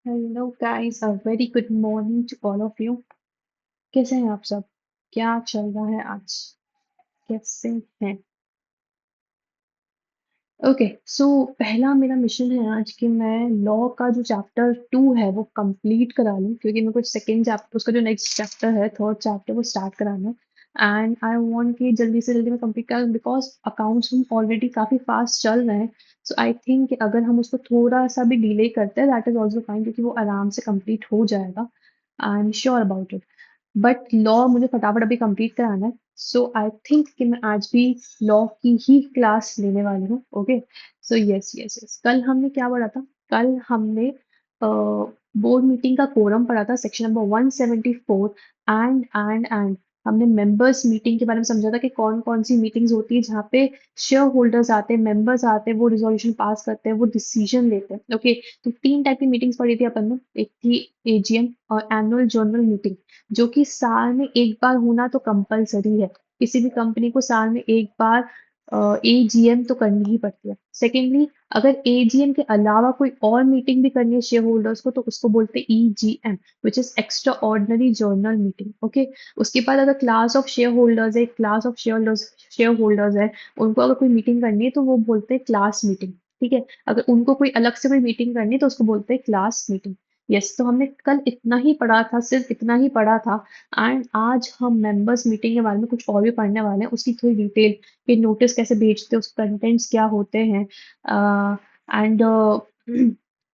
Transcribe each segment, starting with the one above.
Hello guys, a very good morning to all of you. कैसे हैं आप सब? क्या चल रहा है आज? कैसे हैं? ओके, सो पहला मेरा मिशन है आज कि मैं लॉ का जो चैप्टर 2 है वो कंप्लीट करा लूँ, क्योंकि मेरे को सेकंड चैप्टर, उसका जो नेक्स्ट चैप्टर है, थर्ड चैप्टर, वो स्टार्ट कराना है। एंड आई वांट कि जल्दी से जल्दी मैं कंप्लीट करूँ, बिकॉज अकाउंट्स हम ऑलरेडी काफ़ी फास्ट चल रहे हैं। सो आई थिंक कि अगर हम उसको थोड़ा सा भी डिले करते हैं, दैट इज ऑल्सो फाइन, क्योंकि वो आराम से कंप्लीट हो जाएगा। I am sure about it. But law मुझे फटाफट अभी कंप्लीट कराना है। सो आई थिंक कि मैं आज भी लॉ की ही क्लास लेने वाली हूँ। Okay, so yes yes yes, कल हमने क्या पढ़ा था? कल हमने बोर्ड मीटिंग का कोरम पढ़ा था, सेक्शन नंबर 174। एंड हमने मेंबर्स मीटिंग के बारे में समझा था कि कौन कौन सी मीटिंग्स होती है जहाँ पे शेयर होल्डर्स आते हैं, मेंबर्स आते हैं, वो रिजोल्यूशन पास करते हैं, वो डिसीजन लेते हैं। ओके, तो तीन टाइप की मीटिंग्स पढ़ी थी अपन ने। एक थी एजीएम और एनुअल जनरल मीटिंग, जो कि साल में एक बार होना तो कंपलसरी है। किसी भी कंपनी को साल में एक बार एजीएम तो करनी ही पड़ती है। सेकेंडली, अगर एजीएम के अलावा कोई और मीटिंग भी करनी है शेयर होल्डर्स को, तो उसको बोलते हैं EGM, which is extra ordinary general meeting. Okay, उसके बाद अगर क्लास ऑफ शेयर होल्डर्स है, क्लास ऑफ शेयर होल्डर्स है, उनको अगर कोई मीटिंग करनी है तो वो बोलते हैं क्लास मीटिंग। ठीक है, अगर उनको कोई अलग से कोई मीटिंग करनी है तो उसको बोलते हैं क्लास मीटिंग। यस, तो हमने कल इतना ही पढ़ा था, सिर्फ इतना ही पढ़ा था। एंड आज हम मेंबर्स मीटिंग के बारे में कुछ और भी पढ़ने वाले हैं, उसकी थोड़ी डिटेल, कि नोटिस कैसे भेजते हैं, उसके कंटेंट्स क्या होते हैं, एंड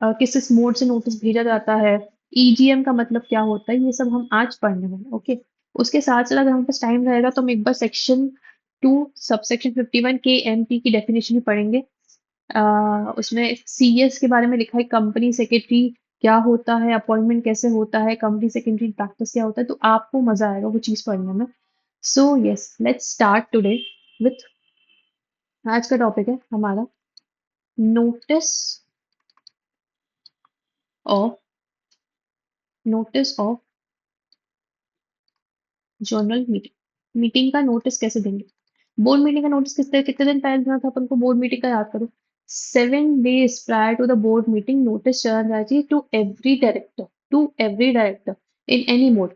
किस किस मोड से नोटिस भेजा जाता है, ईजीएम का मतलब क्या होता है, ये सब हम आज पढ़ने वाले हैं। ओके, उसके साथ साथ अगर हमारे पास टाइम रहेगा तो हम एक बार सेक्शन 2 सबसेक्शन 51 के एमपी की डेफिनेशन भी पढ़ेंगे। उसमें सीएस के बारे में लिखा है, कंपनी सेक्रेटरी क्या होता है, अपॉइंटमेंट कैसे होता है, कंपनी सेक्रेटरी प्रैक्टिस क्या होता है, तो आपको मजा आएगा वो चीज पढ़ने में। So yes, let's start today with, आज का टॉपिक है हमारा notice of notice of journal meeting. Meeting का नोटिस कैसे देंगे? बोर्ड मीटिंग का नोटिस कितने कितने दिन पहले देना था अपन को? बोर्ड मीटिंग का याद करो, 7 days prior to the board meeting notice चला जाना चाहिए to every director in any mode.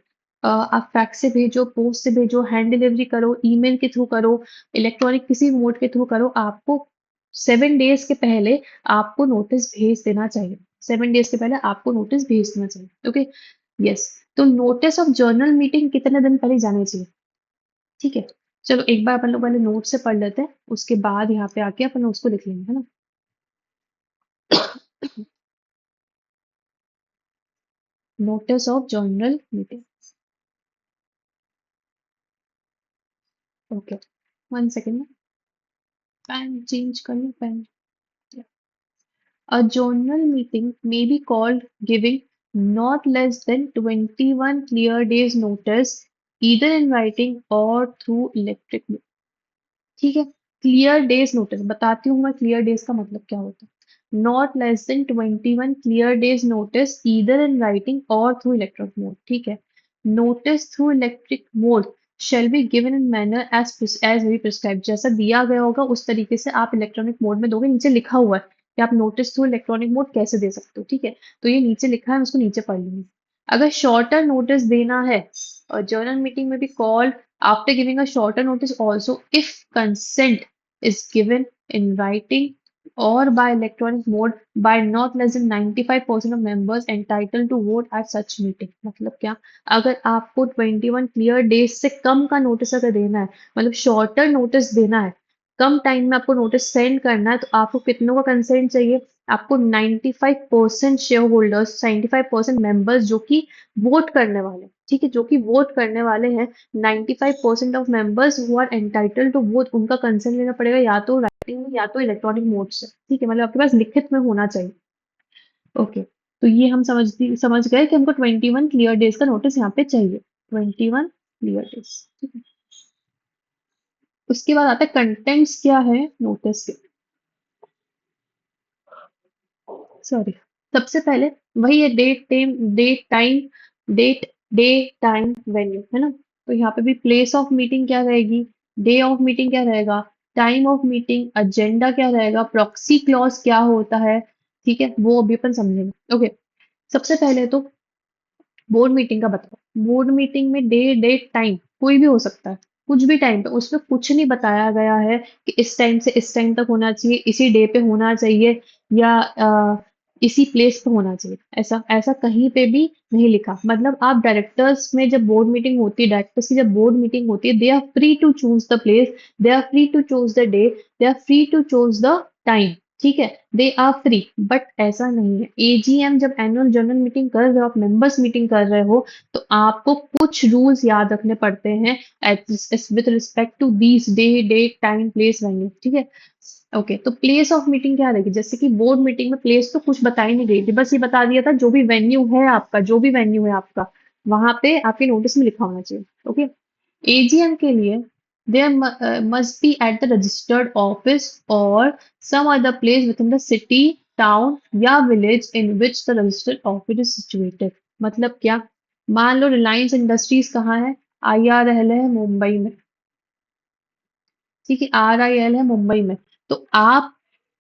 आप फैक्स से भेजो, पोस्ट से भेजो, हैंड डिलीवरी करो, ईमेल के थ्रू करो, इलेक्ट्रॉनिक किसी मोड के थ्रू करो, आपको 7 days के पहले आपको नोटिस भेज देना चाहिए। 7 days के पहले आपको नोटिस भेज देना चाहिए। Okay, yes. तो नोटिस ऑफ जर्नल मीटिंग कितने दिन पहले जाने चाहिए? ठीक है, चलो एक बार अपन लोग पहले नोट से पढ़ लेते हैं, उसके बाद यहाँ पे आके अपन उसको लिख लेंगे, है ना? Notice of journal meeting. Okay, 1 second में पेन चेंज कर लूँ, pen. A journal meeting may be called giving not less than 21 clear days notice, either in writing or through electric mail। ठीक है, क्लियर डेज नोटिस बताती हूँ मैं, clear days का मतलब क्या होता है। Not less than 21 clear days notice, either in writing or through electric mode. ठीक है, notice through electric mode shall be given in manner as we prescribe, जैसा दिया गया होगा उस तरीके से आप इलेक्ट्रॉनिक मोड में दोगे। नीचे लिखा हुआ है कि आप नोटिस थ्रू इलेक्ट्रॉनिक मोड कैसे दे सकते हो। ठीक है, तो ये नीचे लिखा है, मैं उसको नीचे पढ़ लूंगी। अगर शॉर्टर नोटिस देना है, और जर्नल मीटिंग में भी called after giving a shorter notice also if consent is given in writing or by electronic mode by not less than 95% of members entitled to vote at such meeting। मतलब क्या? अगर आपको 21 clear days से कम का notice अगर देना है, मतलब शॉर्टर नोटिस देना है, कम टाइम में आपको नोटिस सेंड करना है, तो आपको कितनों का कंसेंट चाहिए? आपको 95% शेयर होल्डर्स, 95% मेंबर्स जो कि वोट करने वाले हैं, ठीक है, जो कि वोट करने वाले हैं, 95% of members who are entitled to vote, उनका कंसेंट लेना पड़ेगा, या तो राइटिंग में या तो इलेक्ट्रॉनिक मोड से। ठीक है, मतलब आपके पास लिखित में होना चाहिए। ओके, तो ये हम समझ गए कि हमको 21 क्लियर डेज का नोटिस यहाँ पे चाहिए। 21 क्लियर डेज। ठीक है, उसके बाद आता है कंटेंट्स क्या है नोटिस के। सॉरी, सबसे पहले वही है, डेट, डे, टाइम, वेन्यू, है ना? तो यहाँ पे भी प्लेस ऑफ मीटिंग क्या रहेगी, डे ऑफ मीटिंग क्या रहेगा, टाइम ऑफ मीटिंग, एजेंडा क्या रहेगा, प्रॉक्सी क्लॉज क्या होता है। ठीक है, वो अभी अपन समझेंगे। ओके, सबसे पहले तो बोर्ड मीटिंग का बताओ। बोर्ड मीटिंग में डे, डेट, टाइम कोई भी हो सकता है। कुछ भी टाइम पे, उसमें कुछ नहीं बताया गया है कि इस टाइम से इस टाइम तक होना चाहिए, इसी डे पे होना चाहिए या इसी प्लेस पे होना चाहिए। ऐसा ऐसा कहीं पे भी नहीं लिखा। मतलब आप डायरेक्टर्स में जब बोर्ड मीटिंग होती है, डायरेक्टर्स की जब बोर्ड मीटिंग होती है, they are free to choose the place, they are free to choose the day, they are free to choose the time. ठीक है, दे आर फ्री। बट ऐसा नहीं है। एजीएम जब एनुअल जनरल मीटिंग कर रहे हो, आप मेंबर्स मीटिंग कर रहे हो, तो आपको कुछ रूल्स याद रखने पड़ते हैं with respect to these day, date, time, place, venue. ठीक है, ओके। तो प्लेस ऑफ मीटिंग क्या रहेगी? जैसे कि बोर्ड मीटिंग में प्लेस तो कुछ बता ही नहीं गई थी, बस ये बता दिया था जो भी वेन्यू है आपका, जो भी वेन्यू है आपका, वहां पे आपके नोटिस में लिखा होना चाहिए। ओके। एजीएम के लिए there must be at the registered office or some other place within the city, town या village in which the registered office is situated। मतलब क्या? मान लो रिलायंस इंडस्ट्रीज कहाँ है? आईआरएल है मुंबई में। ठीक है, आरआईएल है मुंबई में। तो आप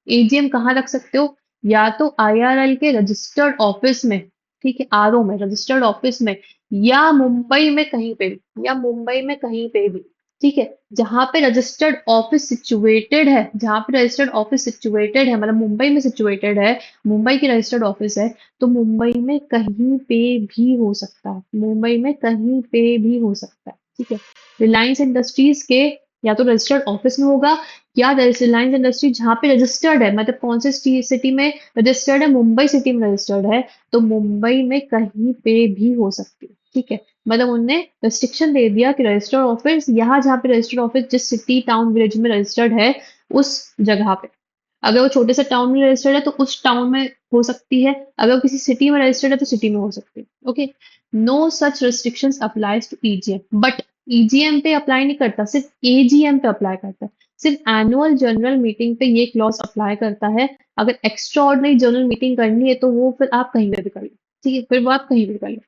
एजीएम कहाँ रख सकते हो? या तो आईआरएल के रजिस्टर्ड ऑफिस में, ठीक है, आरओ में, रजिस्टर्ड ऑफिस में, या मुंबई में कहीं पे भी, या मुंबई में कहीं पे भी। ठीक है, जहां पे रजिस्टर्ड ऑफिस सिचुएटेड है, जहां पे रजिस्टर्ड ऑफिस सिचुएटेड है, मतलब मुंबई में सिचुएटेड है, मुंबई की रजिस्टर्ड ऑफिस है, तो मुंबई में कहीं पे भी हो सकता है। मुंबई में कहीं पे भी हो सकता है। ठीक है, रिलायंस इंडस्ट्रीज के या तो रजिस्टर्ड ऑफिस में होगा, या रिलायंस इंडस्ट्री जहाँ पे रजिस्टर्ड है, मतलब कौन से सिटी में रजिस्टर्ड है? मुंबई सिटी में रजिस्टर्ड है, तो मुंबई में कहीं पे भी हो सकती है। ठीक है, मतलब उनने रेस्ट्रिक्शन दे दिया कि रजिस्टर्ड ऑफिस यहाँ, जहाँ पे रजिस्टर्ड ऑफिस जिस सिटी टाउन विलेज में रजिस्टर्ड है, उस जगह पे। अगर वो छोटे से टाउन में रजिस्टर्ड है तो उस टाउन में हो सकती है, अगर वो किसी सिटी में रजिस्टर्ड है तो सिटी में हो सकती है। Okay, no such restrictions applies to EGM. But EGM पे अप्लाई नहीं करता, सिर्फ एजीएम पे अप्लाई करता है। सिर्फ एनुअल जनरल मीटिंग पे ये क्लॉज अप्लाई करता है। अगर एक्स्ट्रा ऑर्डिनरी जनरल मीटिंग करनी है तो वो फिर आप कहीं पे भी कर लो। ठीक है, फिर वो आप कहीं भी कर लो।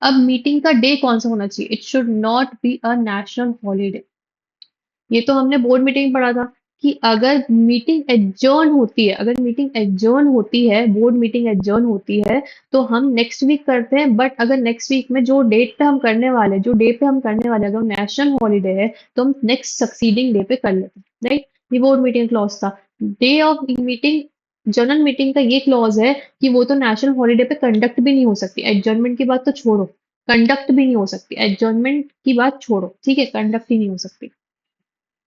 अब मीटिंग का डे कौन सा होना चाहिए? It should not be a national holiday. ये तो हमने बोर्ड मीटिंग में पढ़ा था कि अगर मीटिंग एडजर्न होती है, अगर मीटिंग एडजर्न होती है, बोर्ड मीटिंग एडजर्न होती है, तो हम नेक्स्ट वीक करते हैं। बट अगर नेक्स्ट वीक में जो डेट पे हम करने वाले, जो डे पे हम करने वाले, अगर नेशनल हॉलीडे है, तो हम नेक्स्ट सक्सीडिंग डे पे कर लेते हैं। राइट, ये बोर्ड मीटिंग क्लॉज था। Day of meeting, general meeting का ये क्लॉज है कि वो तो नेशनल हॉलीडे पे कंडक्ट भी नहीं हो सकती। एडजर्नमेंट की बात तो छोड़ो, कंडक्ट भी नहीं हो सकती। एडजर्नमेंट की बात छोड़ो, ठीक है, कंडक्ट ही नहीं हो सकती।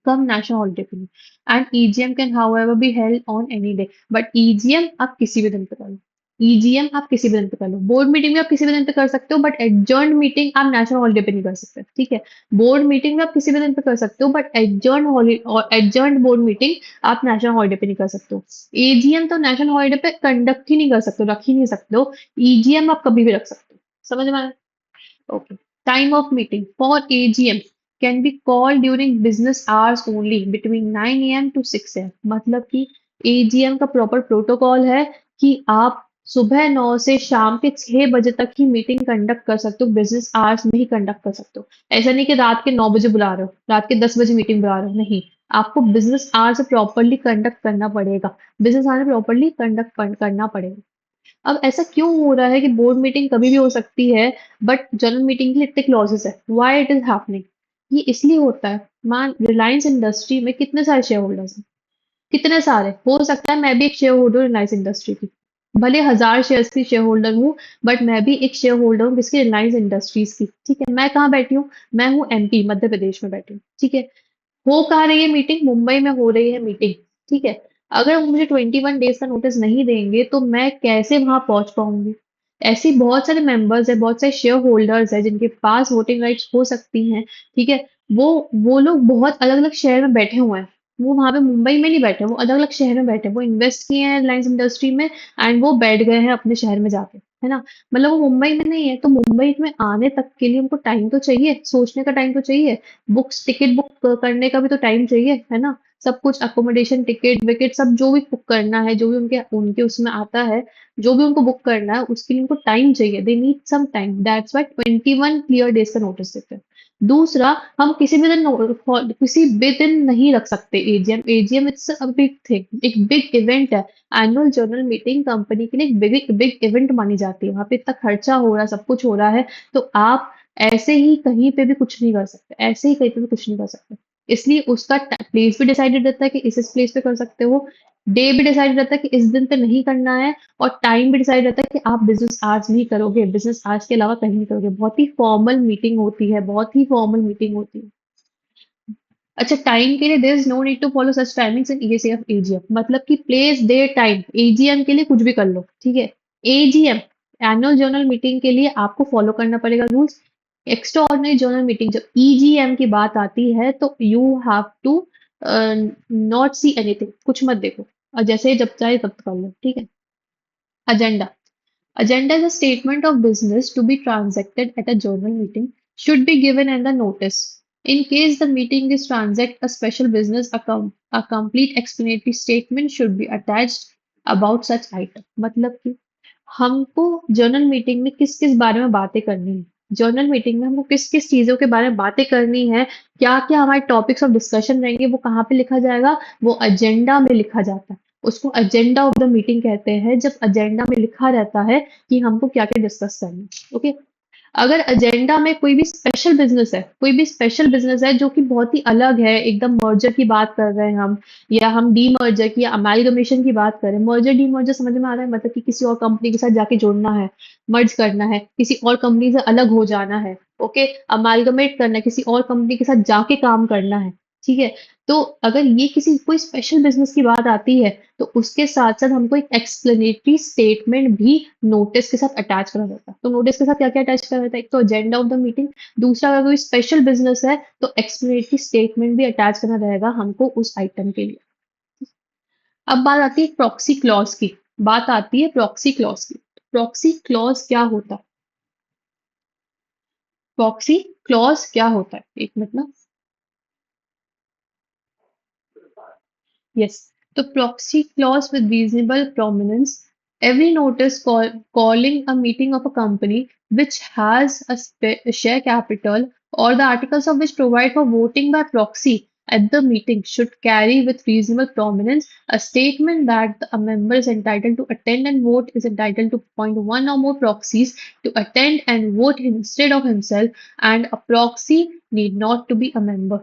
कम नेशनल हॉलीडे पे नहीं। And EGM can however be held on any day. But EGM आप किसी भी दिन पे कर लो। ईजीएम आप किसी भी दिन पे कर लो। बोर्ड मीटिंग भी आप किसी भी दिन पे कर सकते हो, बट एडजर्न मीटिंग आप नेशनल हॉलीडे पे नहीं कर सकते। ठीक है, बोर्ड मीटिंग में आप किसी भी दिन पे कर सकते हो, बट एडजर्न हॉलीडे और एडजर्न बोर्ड मीटिंग आप नेशनल हॉलीडे पे नहीं कर सकते हो। एजीएम तो नेशनल हॉलीडे पे कंडक्ट ही नहीं कर सकते हो, रख ही नहीं सकते हो। ईजीएम आप कभी भी रख सकते हो। समझ में आया? Okay. Time of meeting for AGM can be called during business hours only between 9 a.m. to 6 a.m. मतलब कि AGM का प्रॉपर प्रोटोकॉल है कि आप सुबह 9 से शाम के 6 बजे तक ही मीटिंग कंडक्ट कर सकते हो, बिजनेस आवर्स में ही कंडक्ट कर सकते हो। ऐसा नहीं कि रात के 9 बजे बुला रहे हो, रात के 10 बजे मीटिंग बुला रहे हो, नहीं। आपको बिजनेस आवर्स से प्रॉपरली कंडक्ट करना पड़ेगा। बिजनेस आवर्स प्रॉपरली कंडक्ट करना पड़ेगा। अब ऐसा क्यों हो रहा है कि बोर्ड मीटिंग कभी भी हो सकती है, बट जनरल मीटिंग के लिए इतने क्लॉजेस है? Why it is happening? ये इसलिए होता है, मान रिलायंस इंडस्ट्री में कितने सारे शेयर होल्डर्स हैं? कितने सारे? हो सकता है मैं भी एक शेयर होल्डर हूँ रिलायंस इंडस्ट्री की, भले 1000 शेयर्स की शेयर होल्डर हूँ, बट मैं भी एक शेयर होल्डर हूँ किसकी? रिलायंस इंडस्ट्रीज की। ठीक है, मैं कहाँ बैठी हूँ? मैं हूँ एमपी, मध्य प्रदेश में बैठी हूँ। ठीक है, हो कहाँ रही है मीटिंग? मुंबई में हो रही है मीटिंग। ठीक है, अगर वो मुझे 21 डेज का नोटिस नहीं देंगे तो मैं कैसे वहां पहुंच पाऊंगी? ऐसी बहुत सारे मेंबर्स है, बहुत सारे शेयर होल्डर्स है जिनके पास वोटिंग राइट्स हो सकती हैं। ठीक है, वो लोग बहुत अलग अलग शहर में बैठे हुए हैं। वो वहां पे मुंबई में नहीं बैठे, वो अलग अलग शहर में बैठे हैं। वो इन्वेस्ट किए हैं रिलायंस इंडस्ट्री में, एंड वो बैठ गए हैं अपने शहर में जाके, है ना। मतलब वो मुंबई में नहीं है, तो मुंबई में आने तक के लिए उनको टाइम तो चाहिए, सोचने का टाइम तो चाहिए। बुक्स, टिकट बुक करने का भी तो टाइम चाहिए, है ना। सब कुछ, अकोमोडेशन, टिकट विकेट, सब जो भी बुक करना है, जो भी उनके उनके उसमें आता है, जो भी उनको बुक करना है, उसके लिए उनको टाइम चाहिए। They need some time, that's why 21 clear days का नोटिस देते हैं। दूसरा, हम किसी भी दिन नहीं रख सकते AGM. AGM it's a big thing, एक बिग इवेंट है। एनुअल जनरल मीटिंग कंपनी के लिए एक बिग बिग इवेंट मानी जाती है। वहां पे इतना खर्चा हो रहा है, सब कुछ हो रहा है, तो आप ऐसे ही कहीं पे भी कुछ नहीं कर सकते, ऐसे ही कहीं पे भी कुछ नहीं कर सकते। इसलिए उसका प्लेस भी डिसाइडेड रहता है कि इस प्लेस पे कर सकते हो, डे भी डिसाइड रहता है कि इस दिन पे नहीं करना है, और टाइम भी डिसाइड रहता है कि आप बिजनेस आज नहीं करोगे, बिजनेस आज के अलावा कहीं नहीं करोगे। बहुत ही फॉर्मल मीटिंग होती है, बहुत ही फॉर्मल मीटिंग होती है। अच्छा, टाइम के लिए there is no need to follow such timings in EACF AGM. मतलब कि प्लेस डे टाइम एजीएम के लिए कुछ भी कर लो, ठीक है। एजीएम एनुअल जर्नल मीटिंग के लिए आपको फॉलो करना पड़ेगा rules. Extraordinary general meeting जब ईजीएम की बात आती है तो you have to not see anything, कुछ मत देखो, और जैसे जब चाहे तब कर लो, ठीक है। Agenda. Agenda is a statement of business to be transacted at a journal meeting, should be given in the notice. In case the meeting is transact a special business, a complete explanatory statement should be attached about such item. मतलब कि हमको journal meeting में किस किस बारे में बातें करनी है, जर्नल मीटिंग में हमको किस किस चीजों के बारे में बातें करनी है, क्या क्या हमारे टॉपिक्स ऑफ डिस्कशन रहेंगे, वो कहाँ पे लिखा जाएगा, वो एजेंडा में लिखा जाता है। उसको एजेंडा ऑफ द मीटिंग कहते हैं, जब एजेंडा में लिखा रहता है कि हमको क्या क्या डिस्कस करना है, ओके। अगर एजेंडा में कोई भी स्पेशल बिजनेस है जो कि बहुत ही अलग है, एकदम मर्जर की बात कर रहे हैं हम, या हम डीमर्जर की या अमाइलगमेशन की बात करें। मर्जर डीमर्जर समझ में आ रहा है, मतलब कि किसी और कंपनी के साथ जाके जोड़ना है, मर्ज करना है, किसी और कंपनी से अलग हो जाना है, ओके। अमाइलगमेट करना है, किसी और कंपनी के साथ जाके काम करना है, ठीक है। तो अगर ये किसी कोई स्पेशल बिजनेस की बात आती है, तो उसके साथ साथ हमको एक एक्सप्लेनेटरी स्टेटमेंट भी नोटिस के साथ अटैच करना रहता है। तो नोटिस के साथ क्या क्या अटैच करना रहता है? एक तो एजेंडा ऑफ द मीटिंग, दूसरा अगर कोई स्पेशल बिजनेस है तो एक्सप्लेनेटरी स्टेटमेंट भी अटैच करना रहेगा हमको उस आइटम के लिए। अब बात आती है प्रॉक्सी क्लॉज की। बात आती है प्रॉक्सी क्लॉज की। प्रॉक्सी क्लॉज क्या होता है? प्रॉक्सी क्लॉज क्या होता है? एक मिनट ना। Yes, the proxy clause with reasonable prominence. Every notice calling a meeting of a company which has a share capital or the articles of which provide for voting by proxy at the meeting should carry with reasonable prominence a statement that a member is entitled to attend and vote, is entitled to appoint one or more proxies to attend and vote instead of himself, and a proxy need not to be a member.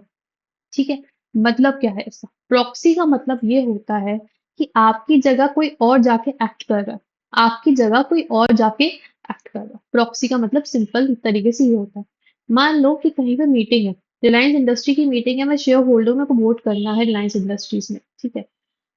ठीक है। मतलब क्या है इसका? Proxy का मतलब ये होता है कि आपकी जगह कोई और जाके एक्ट कर रहा है, आपकी जगह कोई और जाके एक्ट कर रहा है। प्रॉक्सी का मतलब सिंपल तरीके से ये होता है। मान लो कि कहीं पे मीटिंग है, रिलायंस इंडस्ट्री की मीटिंग है, मैं शेयर होल्डर मेरे को वोट करना है रिलायंस इंडस्ट्रीज में, ठीक है।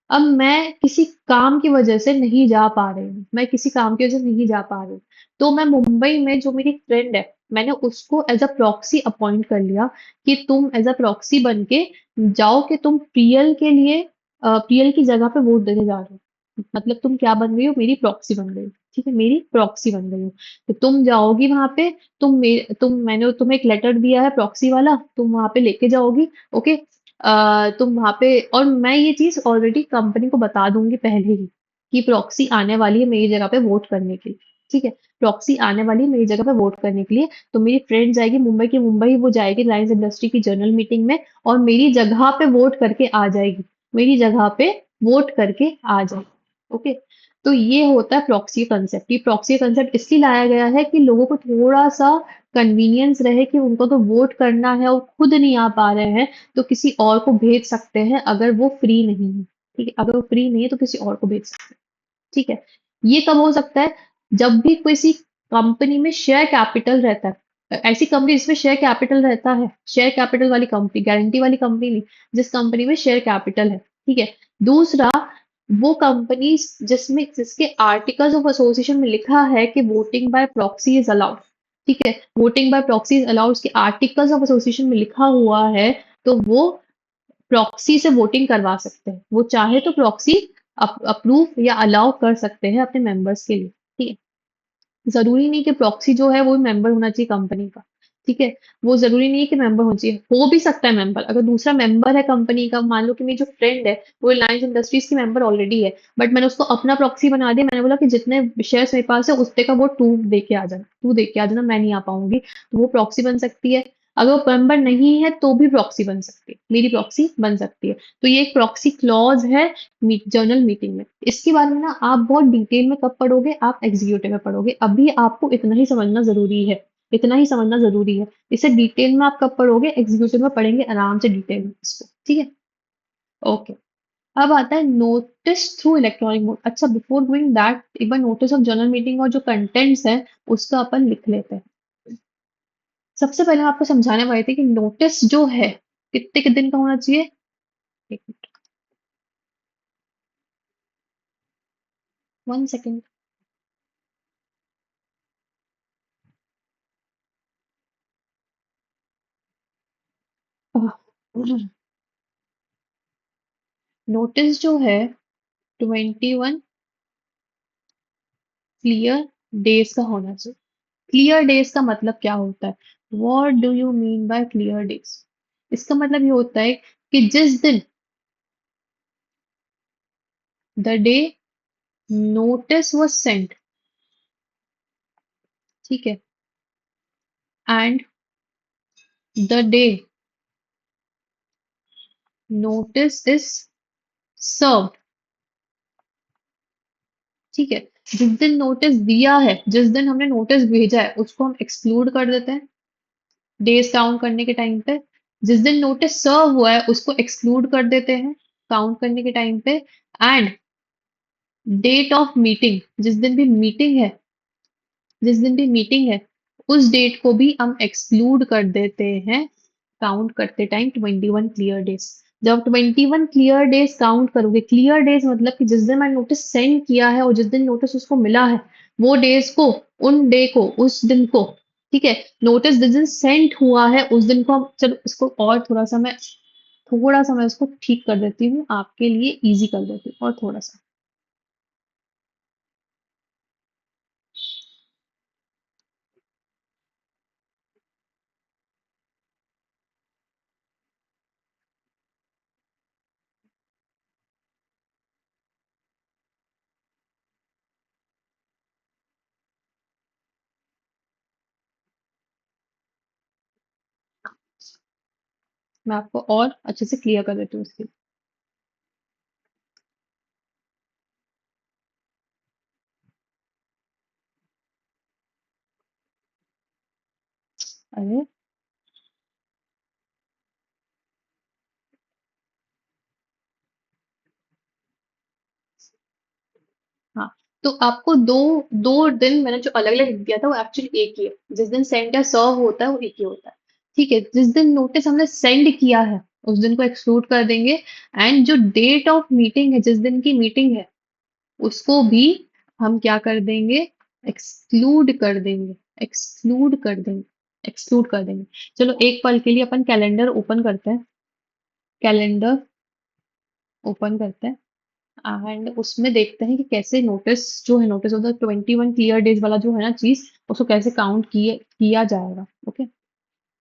अब मैं किसी काम की वजह से नहीं जा पा रही हूँ, मैं किसी काम की वजह से नहीं जा पा रही हूँ, तो मैं मुंबई में जो मेरी फ्रेंड है, मैंने उसको एज अ प्रॉक्सी अपॉइंट कर लिया कि तुम एज अ प्रॉक्सी बन के जाओ, कि तुम प्रियल के लिए प्रियल की जगह पे वोट देने जा रहे हो। मतलब तुम क्या बन गई हो? मेरी प्रॉक्सी बन गई हो, ठीक है, मेरी प्रॉक्सी बन गई हो। तो तुम जाओगी वहां पे, मैंने तुम्हें एक लेटर दिया है प्रॉक्सी वाला, तुम वहां पे लेके जाओगी, ओके। तुम वहां पे, और मैं ये चीज ऑलरेडी कंपनी को बता दूंगी पहले ही कि प्रॉक्सी आने वाली है मेरी जगह पे वोट करने के लिए, ठीक है। प्रॉक्सी आने वाली है मेरी जगह पे वोट करने के लिए, तो मेरी फ्रेंड जाएगी मुंबई की मुंबई, वो जाएगी रिलायंस इंडस्ट्री की जनरल मीटिंग में, और मेरी जगह पे वोट करके आ जाएगी, मेरी जगह पे वोट करके आ जाएगी, ओके। तो ये होता है प्रॉक्सी कंसेप्ट। ये प्रॉक्सी कंसेप्ट इसलिए लाया गया है कि लोगों को थोड़ा सा कन्वीनियंस रहे, कि उनको तो वोट करना है और खुद नहीं आ पा रहे हैं, तो किसी और को भेज सकते हैं अगर वो फ्री नहीं है, ठीक है। अगर वो फ्री नहीं है तो किसी और को भेज सकते हैं, ठीक है। ये कब हो सकता है? जब भी किसी कंपनी में शेयर कैपिटल रहता है, ऐसी कंपनी जिसमें शेयर कैपिटल रहता है, शेयर कैपिटल वाली कंपनी, गारंटी वाली कंपनी नहीं, जिस कंपनी में शेयर कैपिटल है, ठीक है। दूसरा, वो कंपनी जिसके आर्टिकल्स ऑफ एसोसिएशन में लिखा है कि voting bye proxy is allowed, ठीक है। Voting bye proxy is allowed, उसके आर्टिकल्स ऑफ एसोसिएशन में लिखा हुआ है, तो वो प्रॉक्सी से वोटिंग करवा सकते हैं। वो चाहे तो प्रॉक्सी अप्रूव या अलाउ कर सकते हैं अपने मेंबर्स के लिए, ठीक है। जरूरी नहीं कि प्रॉक्सी जो है वो मेंबर होना चाहिए कंपनी का, ठीक है। वो जरूरी नहीं है कि मेंबर होना चाहिए, हो भी सकता है मेंबर, अगर दूसरा मेंबर है कंपनी का। मान लो कि मेरी जो फ्रेंड है वो रिलायंस इंडस्ट्रीज की मेंबर ऑलरेडी है, बट मैंने उसको अपना प्रॉक्सी बना दिया। मैंने बोला कि जितने शेयर्स मेरे पास है उतने का वो तू दे के आ जाना, तू दे के आ जाना, मैं नहीं आ पाऊंगी, तो वो प्रॉक्सी बन सकती है। अगर वो मेंबर नहीं है तो भी प्रॉक्सी बन सकती है, मेरी प्रॉक्सी बन सकती है। तो ये एक प्रॉक्सी क्लॉज है जर्नल मीटिंग में। इसके बारे में ना आप बहुत डिटेल में कब पढ़ोगे, आप एग्जीक्यूटिव में पढ़ोगे। अभी आपको इतना ही समझना जरूरी है, इतना ही समझना जरूरी है। इसे डिटेल में आप कब पढ़ोगे, एग्जीक्यूटिव में पढ़ेंगे आराम से डिटेल में इसको, ठीक है। ओके। अब आता है नोटिस थ्रू इलेक्ट्रॉनिक मोड। अच्छा, बिफोर डूइंग दैट एक बार नोटिस ऑफ जर्नल मीटिंग और जो कंटेंट्स है उसका अपन लिख लेते हैं। सबसे पहले हम आपको समझाने वाले थे कि नोटिस जो है कितने के दिन का होना चाहिए। एक मिनट, 1 सेकेंड। नोटिस जो है 21 क्लियर डेज का होना चाहिए। क्लियर डेज का मतलब क्या होता है, what do you mean by clear days? इसका मतलब ये होता है कि जिस दिन, the day notice was sent, ठीक है, and the day notice is served, ठीक है। जिस दिन नोटिस दिया है, जिस दिन हमने नोटिस भेजा है उसको हम एक्सक्लूड कर देते हैं डेज काउंट करने के टाइम पे। जिस दिन नोटिस सर्व हुआ है उसको एक्सक्लूड कर देते हैं काउंट करने के टाइम पे। एंड डेट ऑफ मीटिंग, जिस दिन भी मीटिंग है उस डेट को भी हम एक्सक्लूड कर देते हैं काउंट करते टाइम 21 क्लियर डेज। जब 21 क्लियर डेज काउंट करोगे, क्लियर डेज मतलब कि जिस दिन मैंने नोटिस सेंड किया है और जिस दिन नोटिस उसको मिला है, वो डेज को, उन डे को, उस दिन को, ठीक है। नोटिस जिस दिन सेंड हुआ है उस दिन को हम, चलो इसको और थोड़ा सा मैं इसको ठीक कर देती हूँ आपके लिए, इजी कर देती हूँ और थोड़ा सा। मैं आपको और अच्छे से क्लियर कर देती हूँ इसके। अरे हाँ, तो आपको दो दो दिन मैंने जो अलग अलग लिख दिया था वो एक्चुअली एक ही है। जिस दिन सेंड या सर्व होता है वो एक ही होता है, ठीक है। जिस दिन नोटिस हमने सेंड किया है उस दिन को एक्सक्लूड कर देंगे। एंड जो डेट ऑफ मीटिंग है, जिस दिन की मीटिंग है, उसको भी हम क्या कर देंगे, एक्सक्लूड कर देंगे, एक्सक्लूड कर देंगे, एक्सक्लूड कर देंगे। चलो एक पल के लिए अपन कैलेंडर ओपन करते हैं, कैलेंडर ओपन करते हैं एंड उसमें देखते हैं कि कैसे नोटिस जो है, notice of the 21 clear days वाला जो है ना चीज, उसको कैसे काउंट किया जाएगा। ओके,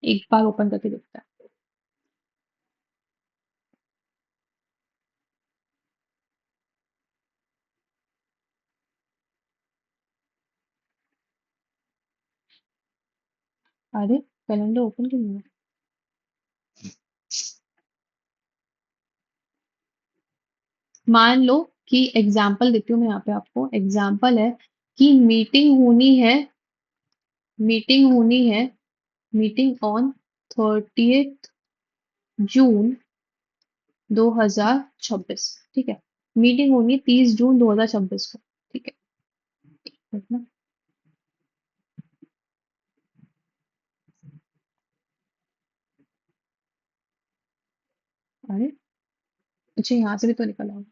एक बार ओपन करके देखते हैं। अरे कैलेंडर ओपन क्यों नहीं हुआ? मान लो कि एग्जाम्पल देती हूँ मैं यहाँ पे आपको, एग्जाम्पल है कि मीटिंग होनी है मीटिंग ऑन 30 जून 2026, ठीक है। मीटिंग होनी 30 जून 2026 को, ठीक है। देखना। अरे अच्छा, यहाँ से भी तो निकल आया।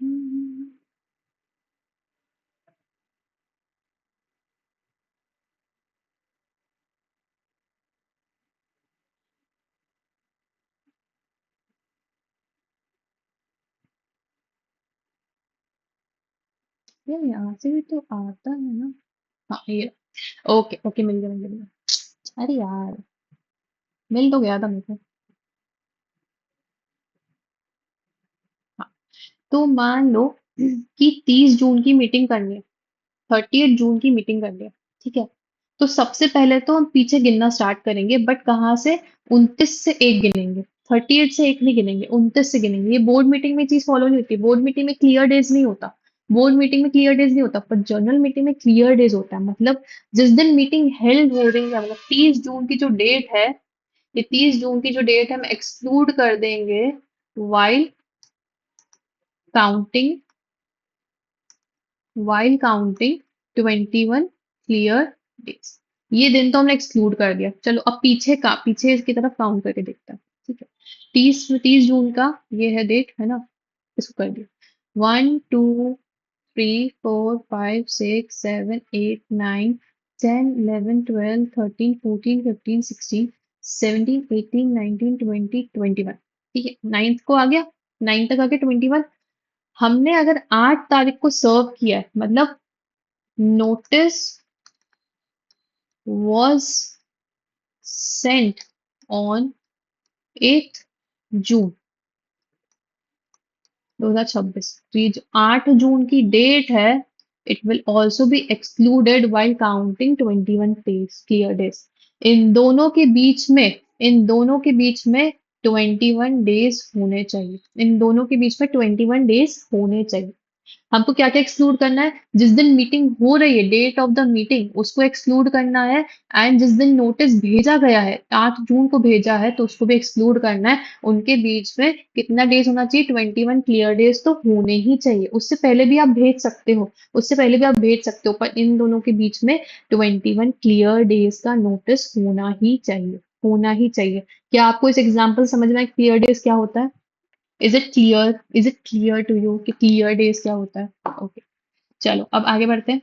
हम्म, यार यहाँ से भी तो आता है ना। हाँ ये, ओके ओके, मिल गया, मिल गया। अरे यार, मिल तो गया था मेरे को। हाँ, तो मान लो कि 30 जून की मीटिंग करनी है, 30 जून की मीटिंग करनी है, ठीक है। तो सबसे पहले तो हम पीछे गिनना स्टार्ट करेंगे, बट कहाँ से? 29 से 1 गिनेंगे। 38 से 1 नहीं गिनेंगे, 29 से गिनेंगे। ये बोर्ड मीटिंग में चीज फॉलो नहीं होती, बोर्ड मीटिंग में क्लियर डेज नहीं होता, बोर्ड मीटिंग में क्लियर डेज नहीं होता, पर जनरल मीटिंग में क्लियर डेज होता है। मतलब जिस दिन मीटिंग हेल्ड हो रही है, मतलब 30 जून की जो डेट है, ये 30 जून की जो डेट है, हम एक्सक्लूड कर देंगे while counting, while counting 21 clear days। ये दिन तो हमने एक्सक्लूड कर दिया। चलो अब पीछे की तरफ काउंट करके देखते हैं, ठीक है। 30 जून का ये है डेट, है ना? इसको कर दिया। 1 2 3 4 5 6 7 8 9 10 11 12 13 14 15 16 17 18 19 20 21। ठीक है, नाइन्थ को आ गया, नाइन्थ तक आ गया 21। हमने अगर 8 तारीख को सर्व किया है, मतलब notice was sent on 8th जून 2026। तो ये जो 8 जून की डेट है, it will also be excluded while counting 21 days, clear days. इन दोनों के बीच में इन दोनों के बीच में 21 डेज होने चाहिए, इन दोनों के बीच में 21 डेज होने चाहिए। हमको क्या क्या एक्सक्लूड करना है? जिस दिन मीटिंग हो रही है, डेट ऑफ द मीटिंग, उसको एक्सक्लूड करना है। एंड जिस दिन नोटिस भेजा गया है, 8 जून को भेजा है, तो उसको भी एक्सक्लूड करना है। उनके बीच में कितना डेज होना चाहिए? 21 क्लियर डेज तो होने ही चाहिए। उससे पहले भी आप भेज सकते हो, उससे पहले भी आप भेज सकते हो, पर इन दोनों के बीच में 21 क्लियर डेज का नोटिस होना ही चाहिए, होना ही चाहिए। क्या आपको इस एग्जाम्पल समझ में क्लियर डेज क्या होता है? Is it clear to you कि क्लियर डेज क्या होता है? ओके, चलो अब आगे बढ़ते हैं।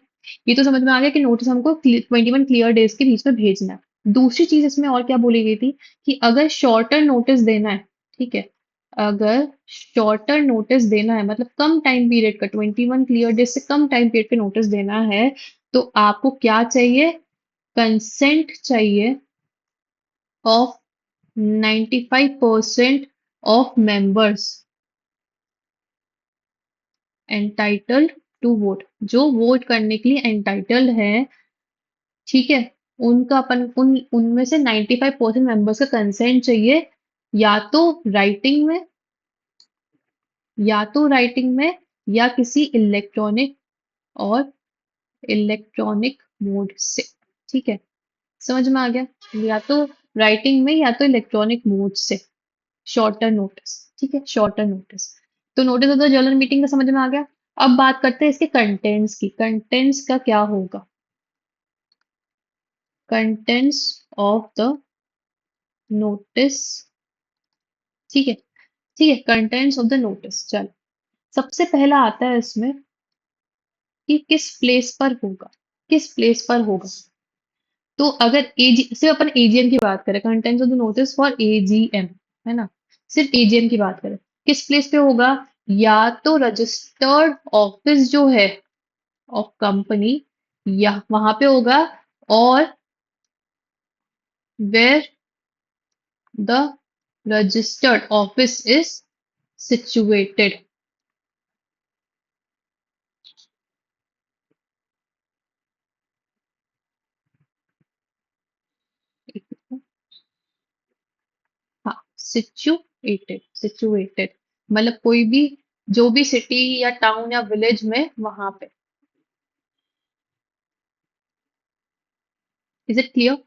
ये तो समझ में आ गया कि नोटिस हमको 21 क्लियर डेज के बीच में भेजना है। दूसरी चीज इसमें और क्या बोली गई थी कि अगर शॉर्टर नोटिस देना है, ठीक है, अगर शॉर्टर नोटिस देना है, मतलब कम टाइम पीरियड का, 21 क्लियर डेज से कम टाइम पीरियड का नोटिस देना है, तो आपको क्या चाहिए? कंसेंट चाहिए of 95% of members entitled to vote. जो वोट करने के लिए एंटाइटल्ड है, ठीक है, उनका अपन उनमें से 95% मेंबर्स का कंसेंट चाहिए, या तो राइटिंग में, या तो राइटिंग में, या किसी और इलेक्ट्रॉनिक मोड से। ठीक है, समझ में आ गया? या तो राइटिंग में, या तो इलेक्ट्रॉनिक मोड से। शॉर्टर नोटिस, ठीक है, शॉर्टर नोटिस। तो notice of the general meeting का समझ में आ गया। अब बात करते हैं इसके कंटेंट्स की। कंटेंट्स का क्या होगा? कंटेंट्स ऑफ द नोटिस, ठीक है, ठीक है, कंटेंट्स ऑफ द नोटिस। चल, सबसे पहला आता है इसमें कि किस प्लेस पर होगा, किस प्लेस पर होगा। तो अगर एजी, सिर्फ अपन एजीएम की बात करें, contents of the notice for AGM, है ना, सिर्फ एजीएम की बात करें, किस प्लेस पे होगा? या तो रजिस्टर्ड ऑफिस जो है ऑफ कंपनी, या वहां पे होगा, और where the registered office is situated. हाँ, सिचुएटेड, सिचुएटेड, मतलब कोई भी, जो भी सिटी या टाउन या विलेज में, वहां पे। Is it clear?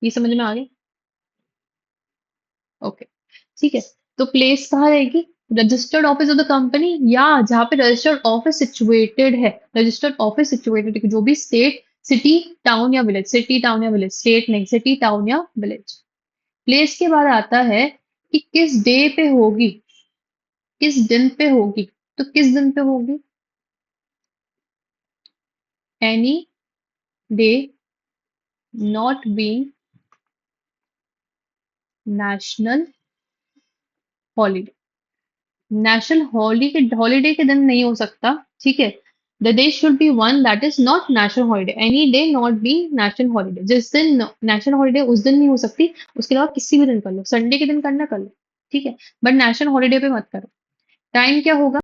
ये समझ में आ गया? ओके, ठीक है। तो प्लेस कहाँ रहेगी? Registered office of the company, या जहाँ पे रजिस्टर्ड ऑफिस सिचुएटेड है, रजिस्टर्ड ऑफिस सिचुएटेड, जो भी स्टेट, सिटी, टाउन या विलेज, सिटी टाउन या विलेज, स्टेट नहीं, सिटी टाउन या विलेज। प्लेस के बाद आता है कि किस डे पे होगी, किस दिन पे होगी। तो किस दिन पे होगी? Any day not being national holiday. National holiday के दिन नहीं हो सकता, ठीक है। The day should be one that is not national holiday, any day not be national holiday. जिस दिन नेशनल हॉलीडे, उस दिन नहीं हो सकती, उसके अलावा किसी भी दिन कर लो, संडे के दिन करना कर लो, ठीक है, बट नेशनल हॉलीडे पे मत करो। टाइम क्या होगा?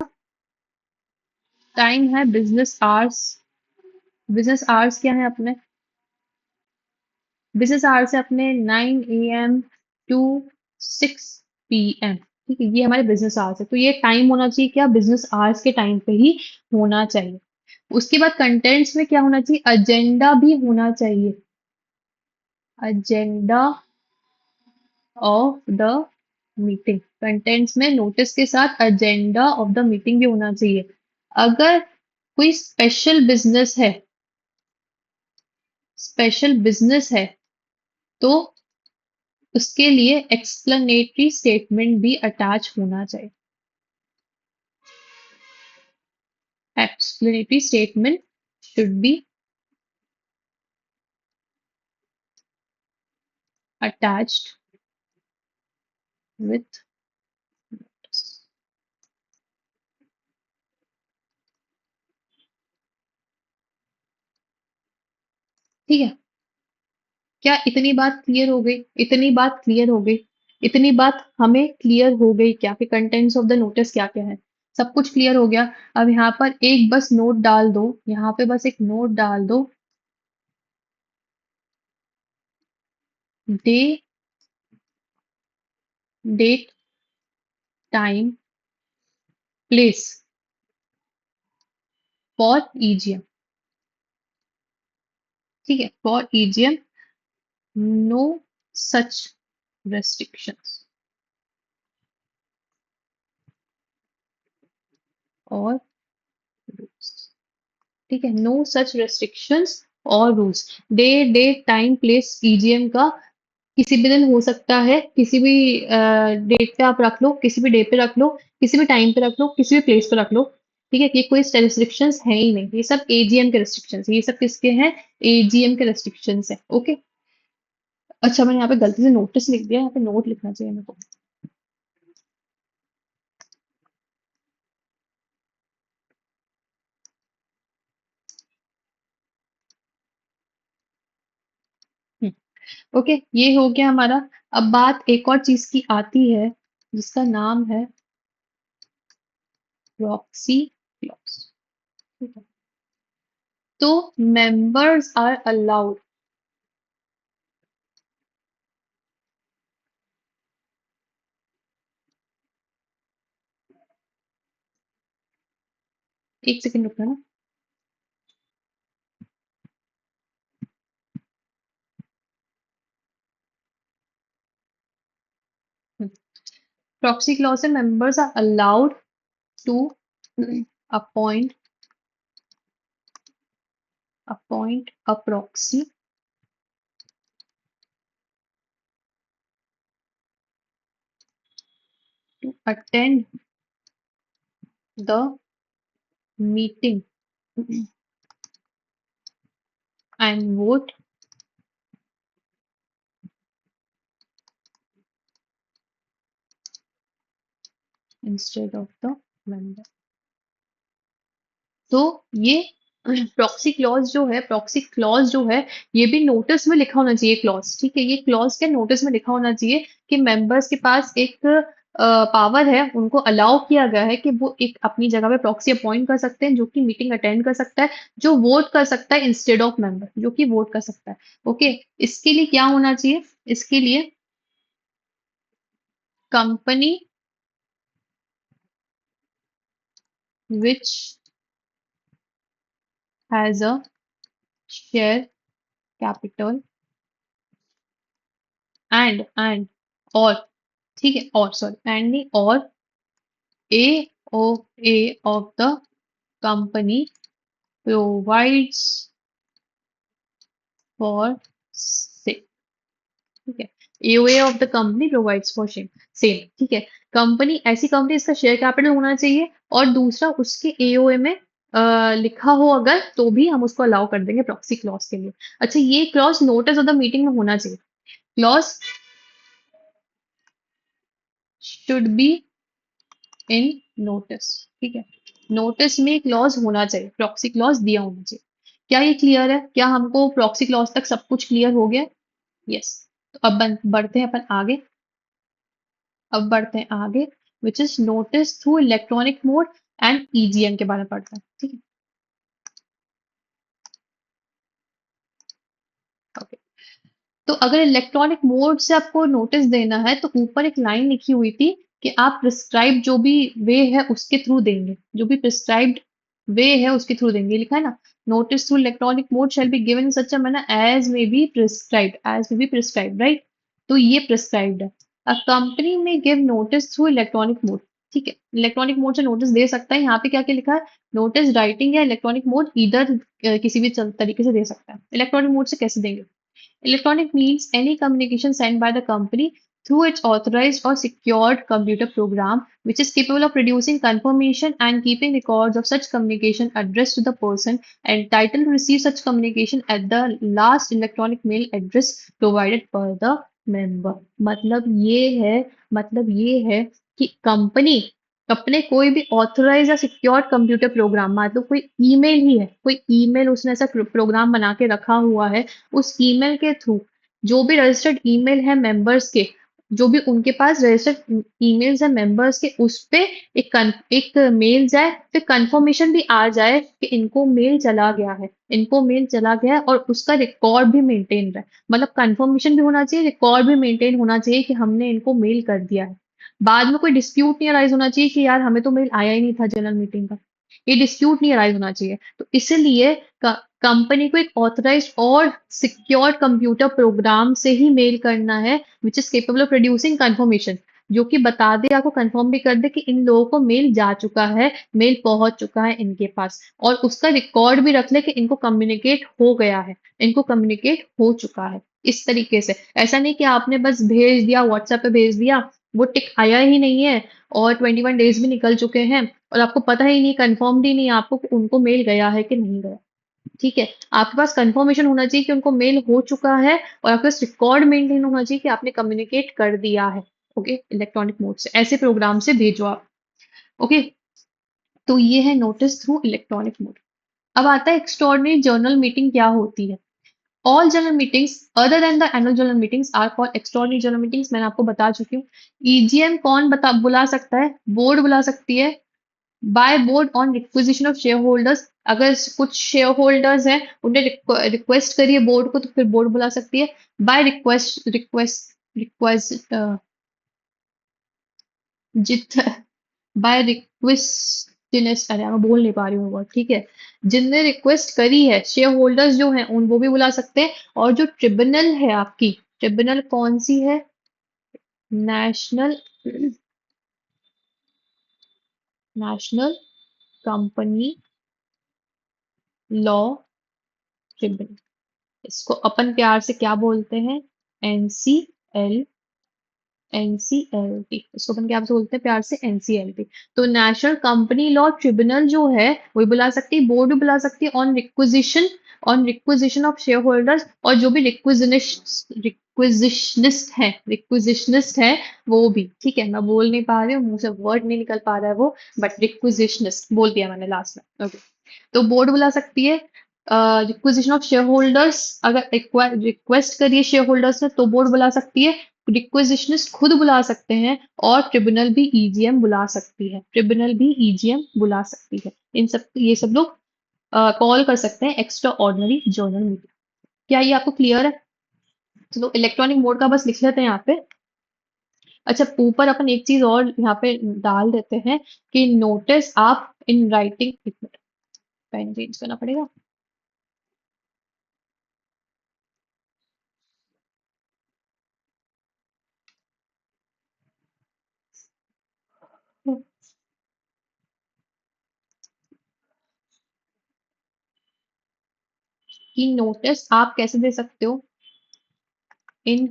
टाइम है बिजनेस आवर्स। बिजनेस आवर्स क्या है अपने? बिजनेस आवर्स है अपने 9 AM टू 6 PM। ठीक है, ये हमारे बिजनेस आवर्स है, तो ये टाइम होना चाहिए क्या? बिजनेस आवर्स के टाइम पे ही होना चाहिए। उसके बाद कंटेंट्स में क्या होना चाहिए? एजेंडा भी होना चाहिए। Agenda of the meeting. Contents में नोटिस के साथ एजेंडा ऑफ द मीटिंग भी होना चाहिए। अगर कोई स्पेशल बिजनेस है तो उसके लिए एक्सप्लेनेटरी स्टेटमेंट भी अटैच होना चाहिए। Explanatory statement should be attached with. ठीक है, क्या इतनी बात क्लियर हो गई? इतनी बात क्लियर हो गई? इतनी बात हमें क्लियर हो गई क्या कि कंटेंट्स ऑफ द नोटिस क्या क्या है? सब कुछ क्लियर हो गया। अब यहाँ पर एक बस नोट डाल दो, यहाँ पे बस एक नोट डाल दो। Day, date, time, place for EGM. ठीक है, for EGM no such restrictions or rules. ठीक है, no such restrictions or rules. Day, date, time, place EGM का किसी भी दिन हो सकता है, किसी भी डेट पे आप रख लो, किसी भी डे पे रख लो, किसी भी टाइम पे रख लो, किसी भी प्लेस पे रख लो। ठीक है, कि कोई रेस्ट्रिक्शंस है ही नहीं, ये सब एजीएम के रेस्ट्रिक्शंस, ये सब किसके हैं? एजीएम के रेस्ट्रिक्शंस है। ओके। अच्छा, मैंने यहाँ पे गलती से नोटिस लिख दिया, यहाँ पे नोट लिखना चाहिए मेरे को। ओके, ये हो गया हमारा। अब बात एक और चीज की आती है जिसका नाम है प्रॉक्सी क्लॉज। ठीक है, तो मेंबर्स आर अलाउड। एक सेकंड रुकना ना। प्रॉक्सी क्लॉज से members are allowed to appoint a proxy to attend the meeting and vote instead of the member। तो ये प्रॉक्सी क्लॉज जो है, ये भी नोटिस में लिखा होना चाहिए क्लॉज। ठीक है, ये क्लॉज क्या नोटिस में लिखा होना चाहिए कि मेंबर्स के पास एक पावर है, उनको अलाउ किया गया है कि वो एक अपनी जगह पे प्रॉक्सी अपॉइंट कर सकते हैं, जो कि मीटिंग अटेंड कर सकता है, जो वोट कर सकता है इंस्टेड ऑफ मेंबर, जो कि वोट कर सकता है। ओके, इसके लिए क्या होना चाहिए? इसके लिए company which has a share capital and और, ठीक है, और सॉरी एंड नहीं, और AOA of the company provides for same। ठीक है, AOA of the company provides for same. ठीक है, कंपनी, ऐसी कंपनी इसका शेयर कैपिटल होना चाहिए, और दूसरा उसके AOA में लिखा हो अगर, तो भी हम उसको अलाउ कर देंगे प्रॉक्सी क्लॉज के लिए। अच्छा, ये clause notice of the meeting में होना चाहिए। Clause should be in notice. ठीक है, नोटिस में क्लॉज होना चाहिए, प्रॉक्सी क्लॉज दिया होना चाहिए। क्या ये क्लियर है? क्या हमको प्रॉक्सी क्लॉज तक सब कुछ क्लियर हो गया? यस। तो अब बढ़ते हैं अपन आगे। अब बढ़ते हैं आगे, which is notice through electronic mode. And EGM के बारे में पढ़ते हैं, ठीक है। ओके, तो अगर इलेक्ट्रॉनिक मोड से आपको नोटिस देना है तो ऊपर एक लाइन लिखी हुई थी कि आप प्रिस्क्राइब जो भी वे है उसके थ्रू देंगे, जो भी प्रिस्क्राइब्ड वे है उसके थ्रू देंगे, लिखा है ना। Notice through electronic mode shall be given in such a manner as may be prescribed, right. तो ये प्रिस्क्राइब्ड है। A company may give notice through electronic mode, ठीक है, इलेक्ट्रॉनिक मोड से नोटिस दे सकता है। यहाँ पे क्या क्या लिखा है, नोटिस राइटिंग या इलेक्ट्रॉनिक मोड इधर किसी भी तरीके से दे सकता है। इलेक्ट्रॉनिक मोड से कैसे देंगे? Electronic means any communication sent by the company through its authorized or secured computer program, which is capable of producing confirmation and keeping records of such communication addressed to the person entitled to receive such communication at the last electronic mail address provided per the member. मतलब ये है कि company अपने कोई भी authorise या secured computer program, मतलब कोई ईमेल ही है, कोई ईमेल उसने ऐसा प्रोग्राम बना के रखा हुआ है, उस ईमेल के थ्रू जो भी रजिस्टर्ड ईमेल है मेंबर्स के, जो भी उनके पास रजिस्टर्ड ईमेल्स है मेंबर्स के, उस पे एक मेल जाए, फिर कंफर्मेशन भी आ जाए कि इनको मेल चला गया है, इनको मेल चला गया है, और उसका रिकॉर्ड भी मेंटेन रहे। मतलब कंफर्मेशन भी होना चाहिए, रिकॉर्ड भी मेंटेन होना चाहिए कि हमने इनको मेल कर दिया है। बाद में कोई डिस्प्यूट नहीं अराइज होना चाहिए कि यार हमें तो मेल आया ही नहीं था जनरल मीटिंग का। ये डिस्प्यूट नहीं अराइज होना चाहिए। तो इसलिए कंपनी को एक ऑथराइज्ड और सिक्योर कंप्यूटर प्रोग्राम से ही मेल करना है, which is capable of producing confirmation, जो कि बता दे, आपको कंफर्म भी कर दे कि इन लोगों को मेल जा चुका है, मेल पहुंच चुका है इनके पास, और उसका रिकॉर्ड भी रख ले कि इनको कम्युनिकेट हो गया है, इनको कम्युनिकेट हो चुका है। इस तरीके से, ऐसा नहीं कि आपने बस भेज दिया, व्हाट्सएप पे भेज दिया, वो टिक आया ही नहीं है और 21 डेज भी निकल चुके हैं और आपको पता ही नहीं, कंफर्म ही नहीं आपको कि उनको मेल गया है कि नहीं गया। ठीक है, आपके पास कंफर्मेशन होना चाहिए कि उनको मेल हो चुका है, और आपके पास रिकॉर्ड मेंटेन होना चाहिए कि आपने कम्युनिकेट कर दिया है। ओके, इलेक्ट्रॉनिक मोड से ऐसे प्रोग्राम से भेजो आप। ओके, तो ये है नोटिस थ्रू इलेक्ट्रॉनिक मोड। अब आता है एक्स्ट्रॉर्डिनरी जर्नल मीटिंग क्या होती है। All general meetings other than the annual general meetings are called extraordinary general meetings, मैंने आपको बता चुकी हूँ। ईजीएम कौन बुला सकता है? बोर्ड बुला सकती है। By board on requisition of share holders, अगर कुछ शेयर होल्डर्स हैं उन्हें रिक्वेस्ट करिए बोर्ड को, तो फिर बोर्ड बुला सकती है। बाय रिक्वेस्ट रिक्वेस्ट रिक्वेस्ट जित बाय रिक्वेस्ट, अरे मैं बोल नहीं पा रही हूँ वर्ड, ठीक है। जिनने रिक्वेस्ट करी है, शेयर होल्डर्स जो हैं उन वो भी बुला सकते हैं। और जो ट्रिब्यूनल है आपकी, ट्रिब्यूनल कौन सी है? National national company law tribunal, इसको अपन प्यार से क्या बोलते हैं? एनसीएल, एनसीएलटी, इसको अपन क्या बोलते हैं प्यार से? एनसीएलटी। तो नेशनल कंपनी लॉ ट्रिब्यूनल जो है वही बुला सकती है, बोर्ड भी बुला सकती है, on requisition of share holders, और जो भी रिक्विजिशनिस्ट है वो भी, ठीक है। मैं बोल नहीं पा रही हूँ, मुंह से वर्ड नहीं निकल पा रहा है वो, बट रिक्विजिशनिस्ट बोल दिया मैंने लास्ट में। ओके, तो बोर्ड बुला सकती है। रिक्वेजिशन ऑफ शेयर होल्डर्स, अगर रिक्वेस्ट करिए शेयर होल्डर्स ने तो बोर्ड बुला सकती है। रिक्वेजिशनिस्ट खुद बुला सकते हैं, और ट्रिब्यूनल भी ईजीएम बुला सकती है, ट्रिब्यूनल भी ईजीएम बुला सकती है। इन सब ये सब लोग कॉल कर सकते हैं एक्स्ट्रा ऑर्डिनरी जर्नल मीटिंग। क्या ये आपको क्लियर है? चलो इलेक्ट्रॉनिक मोड का बस लिख लेते हैं यहाँ पे। अच्छा, ऊपर अपन एक चीज और यहाँ पे डाल देते हैं कि नोटिस आप इन राइटिंग, एक मिनट पेन चेंज करना पड़ेगा। कि नोटिस आप कैसे दे सकते हो? इन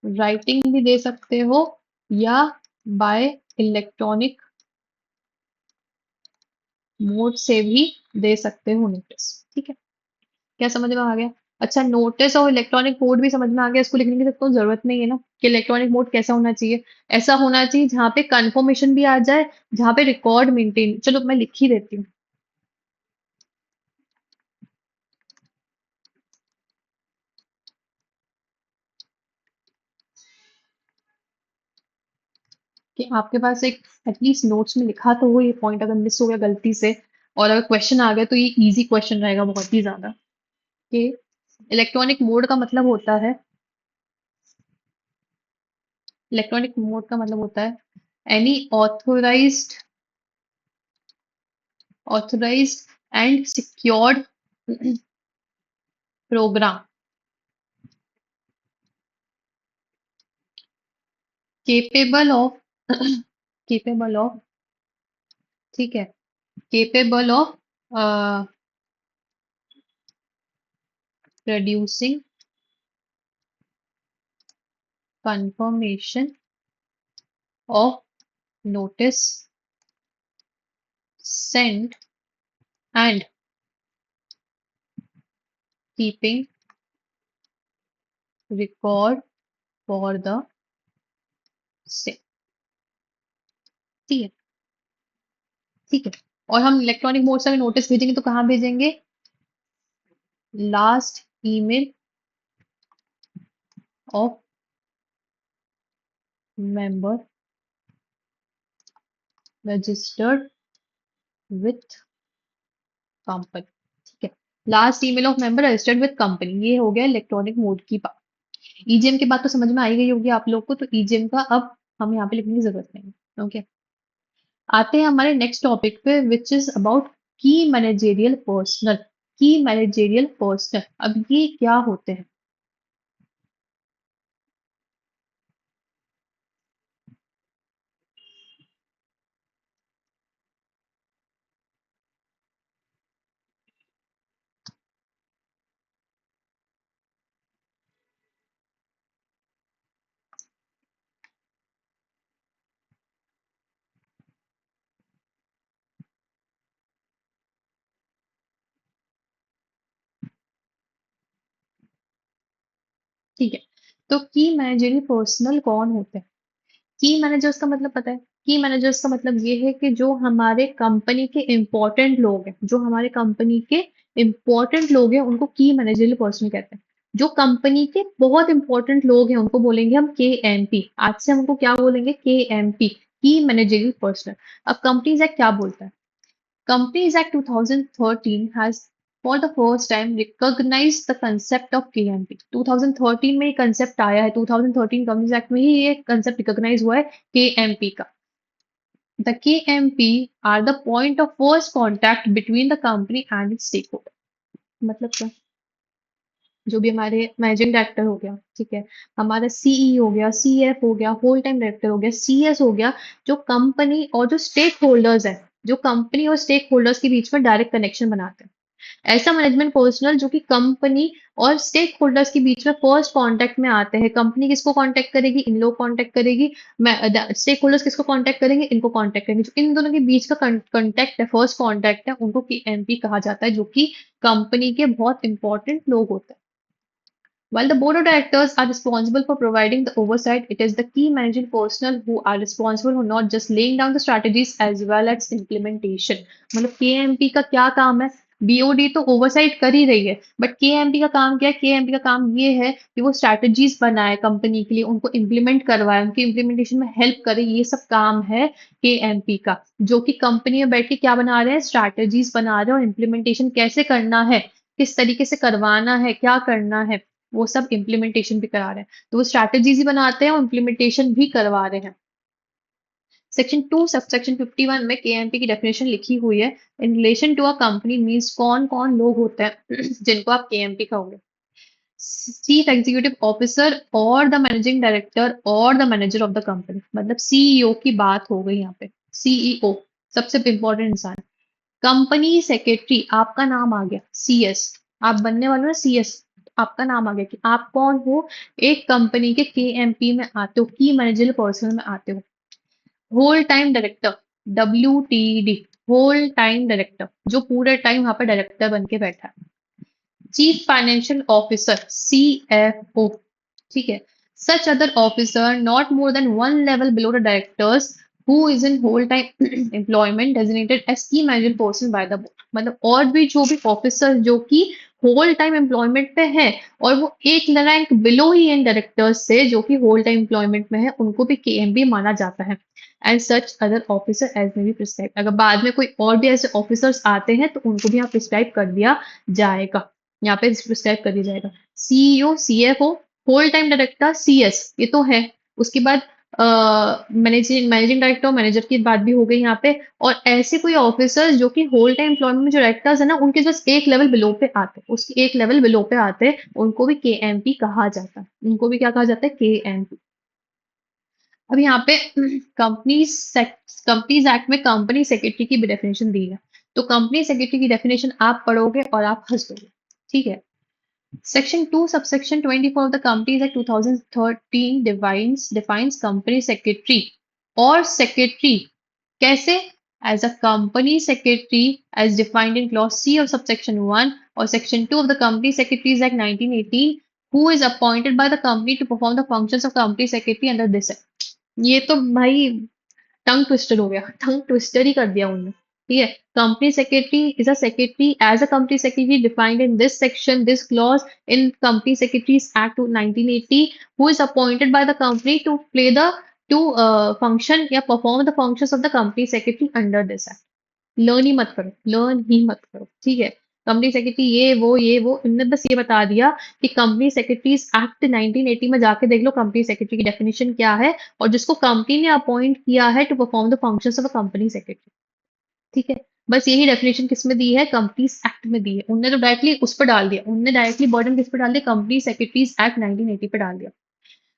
राइटिंग भी दे सकते हो, या बाय इलेक्ट्रॉनिक मोड से भी दे सकते हो नोटिस, ठीक है। क्या समझ में आ गया? अच्छा, नोटिस और इलेक्ट्रॉनिक मोड भी समझ में आ गया, इसको लिखने की तो जरूरत नहीं है ना कि इलेक्ट्रॉनिक मोड कैसा होना चाहिए। ऐसा होना चाहिए जहाँ पे कंफर्मेशन भी आ जाए, जहाँ पे रिकॉर्ड मेंटेन, चलो मैं लिख ही देती हूँ। कि आपके पास एक एटलीस्ट नोट्स में लिखा तो हो ये पॉइंट, अगर मिस हो गया गलती से और अगर क्वेश्चन आ गया तो ये इजी क्वेश्चन रहेगा बहुत ही ज्यादा। कि इलेक्ट्रॉनिक मोड का मतलब होता है, इलेक्ट्रॉनिक मोड का मतलब होता है any authorised and secured program capable of capable of, ठीक है, capable of producing confirmation of notice sent and keeping record for the same। ठीक है, ठीक है। और हम इलेक्ट्रॉनिक मोड से अगर नोटिस भेजेंगे तो कहाँ भेजेंगे? Last email of member registered with company, ठीक है। Last email of member registered with company, ये हो गया इलेक्ट्रॉनिक मोड की बात। ईजीएम की बात तो समझ में आई गई होगी आप लोग को, तो ईजीएम का अब हम यहाँ पे लिखने की जरूरत नहीं है। ओके, आते हैं हमारे नेक्स्ट टॉपिक पे विच इज अबाउट की मैनेजेरियल पर्सनल। की मैनेजेरियल पर्सनल, अब ये क्या होते हैं? ठीक है, तो की मैनेजेरियल पर्सनल कौन होते हैं? की मैनेजर्स का मतलब पता है? की मैनेजर्स का मतलब ये है कि जो हमारे कंपनी के इंपॉर्टेंट लोग हैं, जो हमारे कंपनी के इंपॉर्टेंट लोग हैं उनको की मैनेजरियल पर्सन कहते हैं। जो कंपनी के बहुत इंपॉर्टेंट लोग हैं उनको बोलेंगे हम के एम पी। आज से हम उनको क्या बोलेंगे? के एम पी, की मैनेजरियल पर्सन। अब कंपनीज एक्ट क्या बोलता है? Companies Act 2013 has for the first time recognized the concept of KMP। 2013 में ये concept आया है, 2013 Companies Act में ही ये concept recognize हुआ है KMP का। The KMP are the point of first contact between the company and its stakeholder। मतलब क्या? जो भी हमारे मैनेजिंग डायरेक्टर हो गया, ठीक है, हमारा सीई हो गया, सीएफ हो गया, होल टाइम डायरेक्टर हो गया, सीएस हो गया, जो कंपनी और जो स्टेक होल्डर्स है, जो कंपनी और स्टेक होल्डर्स के बीच में डायरेक्ट कनेक्शन बनाते हैं, ऐसा मैनेजमेंट पर्सनल जो कि कंपनी और स्टेक होल्डर्स के बीच में फर्स्ट कांटेक्ट में आते हैं। कंपनी किसको कांटेक्ट करेगी? इन लोग कांटेक्ट करेगी। स्टेक होल्डर्स किसको कांटेक्ट करेंगे? इनको कांटेक्ट करेंगे। जो इन दोनों के बीच का कांटेक्ट है, फर्स्ट कांटेक्ट है, उनको एमपी कहा जाता है, जो कि कंपनी के बहुत इंपॉर्टेंट लोग होते हैं। While the board of directors are responsible for providing the oversight, it is the key managing personnel who are responsible for not just laying down the strategies as well as implementation। मतलब KMP का क्या काम है? BOD तो oversight कर ही रही है, but KMP का काम क्या है? केएमपी का काम ये है कि वो स्ट्रैटेजीज बनाए कंपनी के लिए, उनको इम्प्लीमेंट करवाए, उनके इम्प्लीमेंटेशन में हेल्प करे। ये सब काम है केएमपी का, जो कि कंपनी में बैठ के क्या बना रहे हैं? स्ट्रैटेजीज बना रहे हैं, और इम्प्लीमेंटेशन कैसे करना है, किस तरीके से करवाना है, क्या करना है, वो सब इम्प्लीमेंटेशन भी करा रहे हैं। तो वो स्ट्रैटेजीज ही बनाते हैं और इम्प्लीमेंटेशन भी करवा रहे हैं। सेक्शन 2 सबसेक्शन 51 में केएमपी की डेफिनेशन लिखी हुई है। In relation to a company means कौन कौन लोग होते हैं जिनको आप केएमपी कहोगे? चीफ एग्जीक्यूटिव ऑफिसर और द मैनेजिंग डायरेक्टर और the manager of the company. मतलब सीईओ की बात हो गई यहाँ पे। सीईओ सबसे इंपॉर्टेंट इंसान। कंपनी सेक्रेटरी, आपका नाम आ गया सीएस, आप बनने वाले हो ना सीएस, आपका नाम आ गया कि आप कौन हो? एक कंपनी के केएमपी में आते हो, की मैनेजर पर्सन में आते हो। Whole time director, W T D, whole time director, जो पूरे टाइम वहां पर डायरेक्टर बन के बैठा है। चीफ फाइनेंशियल ऑफिसर, सीएफओ, ठीक है। Such other officer not more than one level below the directors who is in whole time employment designated as key manager person by the board. मतलब और भी जो भी ऑफिसर जो कि होल टाइम एम्प्लॉयमेंट पे है और वो एक रैंक बिलो ही इन डायरेक्टर्स से जो कि होल टाइम एम्प्लॉयमेंट में है, उनको भी केएमपी माना जाता है। And such other officer as may be prescribe, अगर बाद में कोई और भी ऐसे ऑफिसर्स आते हैं तो उनको भी यहाँ प्रिस्क्राइब कर दिया जाएगा, यहाँ पे प्रिस्क्राइब कर दिया जाएगा। CEO, CFO, whole time director, CS, ये तो है। उसके बाद मैनेजिंग मैनेजिंग डायरेक्टर, मैनेजर की बात भी हो गई यहाँ पे। और ऐसे कोई ऑफिसर्स जो कि होल टाइम एम्प्लॉयमेंट में जो डायरेक्टर्स है ना, उनके जस्ट एक लेवल बिलो पे आते हैं, उसकी एक लेवल बिलो पे आते हैं, उनको भी केएमपी कहा जाता है। उनको भी क्या कहा जाता है? केएमपी। अब यहाँ पे कंपनीज एक्ट में कंपनी सेक्रेटरी की भी डेफिनेशन दी है। तो कंपनी सेक्रेटरी की डेफिनेशन आप पढ़ोगे और आप हंस दोगे, ठीक है। Section 2, subsection 24 of the Companies Act 2013 defines company secretary or secretary कैसे? As a company secretary as defined in clause C of subsection 1 or section 2 of the Company Secretaries Act 1918 who is appointed by the company to perform the functions of company secretary under this act। ये तो भाई tongue twister हो गया, tongue twister ही कर दिया उन्होंने। ठीक है, company secretary is a secretary as a company secretary defined in this section this clause in company secretaries act 1980 who is appointed by the company to play the to function या perform the functions of the company secretary under this act. Learn ही मत करो, learn ही मत करो, ठीक है। Company secretary ये वो इनने बस ये बता दिया कि कंपनी सेक्रेटरीज एक्ट 1980 में जाके देख लो कंपनी सेक्रेटरी की डेफिनेशन क्या है, और जिसको कंपनी ने अपॉइंट किया है to perform the functions of a company secretary. ठीक है, बस यही डेफिनेशन किस में दी है? कंपनीज एक्ट में दी है। उनने तो डायरेक्टली उस पर डाल दिया, उनने डायरेक्टली बर्डन किस पर डाल दिया? कंपनी सेक्रेटरीज एक्ट 1980 पे डाल दिया।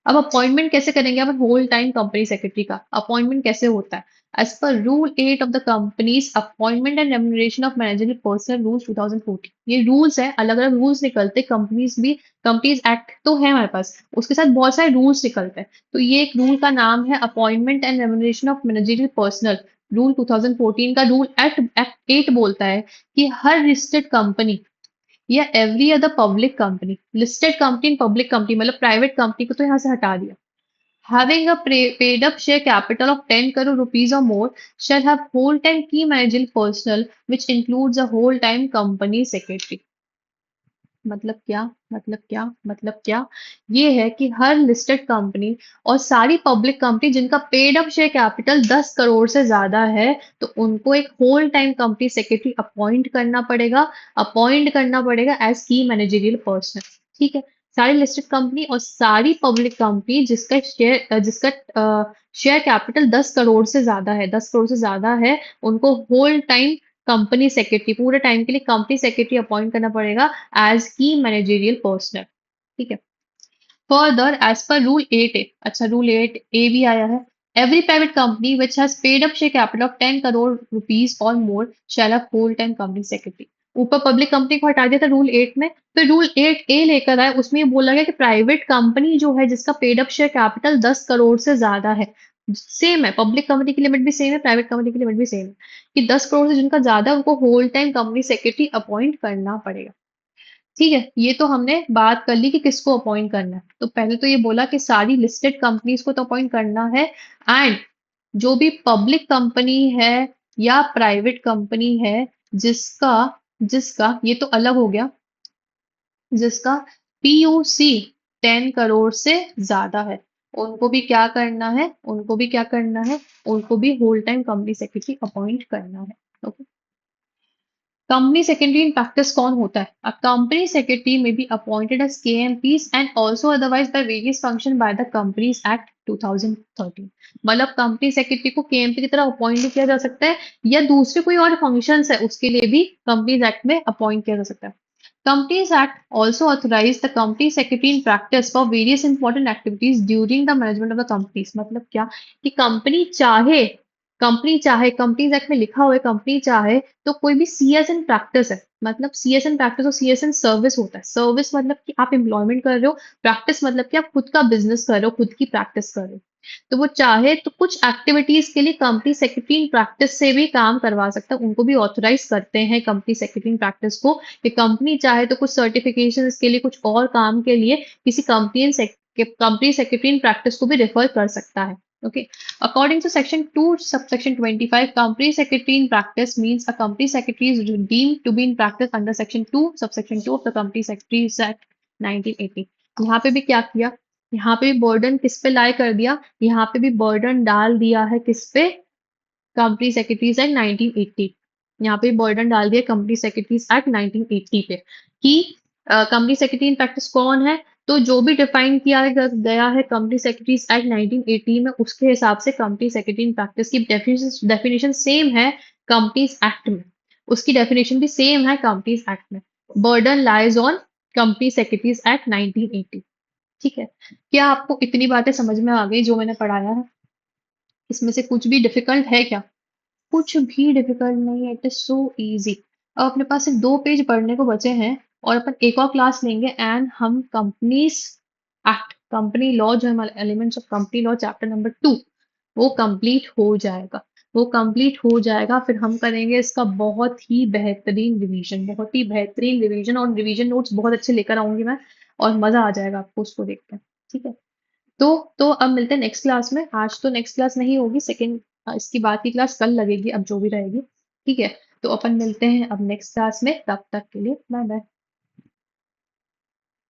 अब अपॉइंटमेंट कैसे करेंगे? अब होल टाइम कंपनी सेक्रेटरी का अपॉइंटमेंट कैसे होता है? As per rule 8 of the companies appointment and remuneration of managerial personnel rules 2014, ये रूल्स है, अलग अलग रूल्स निकलते कंपनीज भी। कंपनीज एक्ट तो है हमारे पास, उसके साथ बहुत सारे रूल्स निकलते हैं। तो ये एक रूल का नाम है appointment and remuneration of managerial personal rule 2014 का। रूल एक्ट 8 बोलता है कि हर लिस्टेड कंपनी या every other public company, listed company, public company मतलब प्राइवेट कंपनी को तो यहाँ से हटा दिया, having a paid up share capital of 10 crore rupees or more shall have whole time key managerial personnel which includes a whole time company secretary। मतलब क्या? मतलब क्या? ये है कि हर लिस्टेड कंपनी और सारी पब्लिक कंपनी जिनका paid up share capital 10 crore से ज्यादा है, तो उनको एक whole time company secretary appoint करना पड़ेगा एज की मैनेजरियल पर्सन। ठीक है, सारी लिस्टेड कंपनी और सारी पब्लिक कंपनी जिसका शेयर कैपिटल 10 करोड़ से ज्यादा है, 10 करोड़ से ज्यादा है, उनको होल टाइम कंपनी सेक्रेटरी, पूरे टाइम के लिए कंपनी सेक्रेटरी अपॉइंट करना पड़ेगा एज की मैनेजरियल पर्सनल। ठीक है, further as per rule 8 A, अच्छा रूल 8 ए भी आया है। Every private company which has paid up share capital of 10 crore rupees और more shall have whole time company secretary. ऊपर पब्लिक कंपनी को हटा दिया था रूल 8 में, फिर रूल 8 ए लेकर आए, उसमें ये बोला गया कि प्राइवेट कंपनी जो है जिसका paid up share capital 10 crore से ज्यादा है, सेम है, पब्लिक कंपनी की लिमिट भी सेम है, प्राइवेट कंपनी की लिमिट भी सेम है, कि 10 करोड़ से जिनका ज्यादा है उनको whole time company secretary appoint करना पड़ेगा। ठीक है, ये तो हमने बात कर ली कि किसको अपॉइंट करना है। तो पहले तो ये बोला कि सारी लिस्टेड कंपनीज को तो अपॉइंट करना है, एंड जो भी पब्लिक कंपनी है या प्राइवेट कंपनी है जिसका जिसका ये तो अलग हो गया, जिसका पीयूसी 10 करोड़ से ज्यादा है, उनको भी क्या करना है? उनको भी क्या करना है? उनको भी whole time company secretary appoint करना है। Okay, company secretary in practice कौन होता है? A company secretary may be appointed as KMPs and also otherwise by various function by the companies act 2013। मतलब कंपनी सेक्रेटरी को केएमपी की तरह appoint भी किया जा सकता है, या दूसरे कोई और फंक्शंस है उसके लिए भी कंपनीज एक्ट में अपॉइंट किया जा सकता है। Companies Act also authorized the company secretary in practice for various important activities during the management of the companies। मतलब क्या? कि कंपनी चाहे कंपनीज एक्ट में लिखा हुआ है, कंपनी चाहे तो कोई भी सीएस इन प्रैक्टिस है, मतलब सीएस इन प्रैक्टिस और सीएस इन सर्विस होता है। सर्विस मतलब कि आप एम्प्लॉयमेंट कर रहे हो, प्रैक्टिस मतलब कि आप खुद का बिजनेस कर रहे हो, खुद की प्रैक्टिस कर रहे हो। तो वो चाहे तो कुछ एक्टिविटीज के लिए कंपनी सेक्रेटरी इन प्रैक्टिस से भी काम करवा सकता है, उनको भी ऑथराइज करते हैं कंपनी सेक्रेटरी इन प्रैक्टिस को, कि कंपनी चाहे तो कुछ सर्टिफिकेशन के लिए, कुछ और काम के लिए किसी कंपनी सेक्रेटरी इन प्रैक्टिस को भी रेफर कर सकता है। Okay. According to section 2, subsection 25, company secretary in practice means a company secretary is deemed to be in practice under section 2, subsection 2 of the Company Secretaries Act 1980. यहाँ पे भी क्या किया? यहाँ पे भी बर्डन किस पे लाई कर दिया? यहाँ पे भी बर्डन डाल दिया है किस पे? Company secretaries act 1980। यहाँ पे बर्डन डाल दिया कंपनी सेक्रेटरीज एक्ट 1980 पे कि कंपनी सेक्रेटरी इन प्रैक्टिस कौन है। तो जो भी डिफाइन किया गया है कंपनी सेक्रेटरीज एक्ट 1980 में, उसके हिसाब से कंपनी सेक्रेटरी इन प्रैक्टिस की डेफिनेशन सेम है कंपनीज एक्ट में। उसकी डेफिनेशन भी सेम है कंपनीज एक्ट में। Burden lies on company secretaries act 1980। ठीक है। क्या आपको इतनी बातें समझ में आ गई जो मैंने पढ़ाया है? इसमें से कुछ भी डिफिकल्ट है क्या? कुछ भी डिफिकल्ट नहीं है, इट इज सो इजी। अब अपने पास सिर्फ 2 पेज पढ़ने को बचे हैं और अपन एक और क्लास लेंगे एंड हम कंपनीज एक्ट, कंपनी लॉ, जो हमारे elements of company law chapter number 2, वो कंप्लीट हो जाएगा। वो कंप्लीट हो जाएगा, फिर हम करेंगे इसका बहुत ही बेहतरीन रिवीजन, बहुत ही बेहतरीन रिवीजन, और रिवीजन नोट्स बहुत अच्छे लेकर आऊंगी मैं, और मजा आ जाएगा आपको उसको देख कर। ठीक है। तो अब मिलते हैं नेक्स्ट क्लास में। आज तो नेक्स्ट क्लास नहीं होगी, सेकेंड, इसकी बाद की क्लास कल लगेगी, अब जो भी रहेगी। ठीक है। तो अपन मिलते हैं अब नेक्स्ट क्लास में, तब तक के लिए बाय बाय।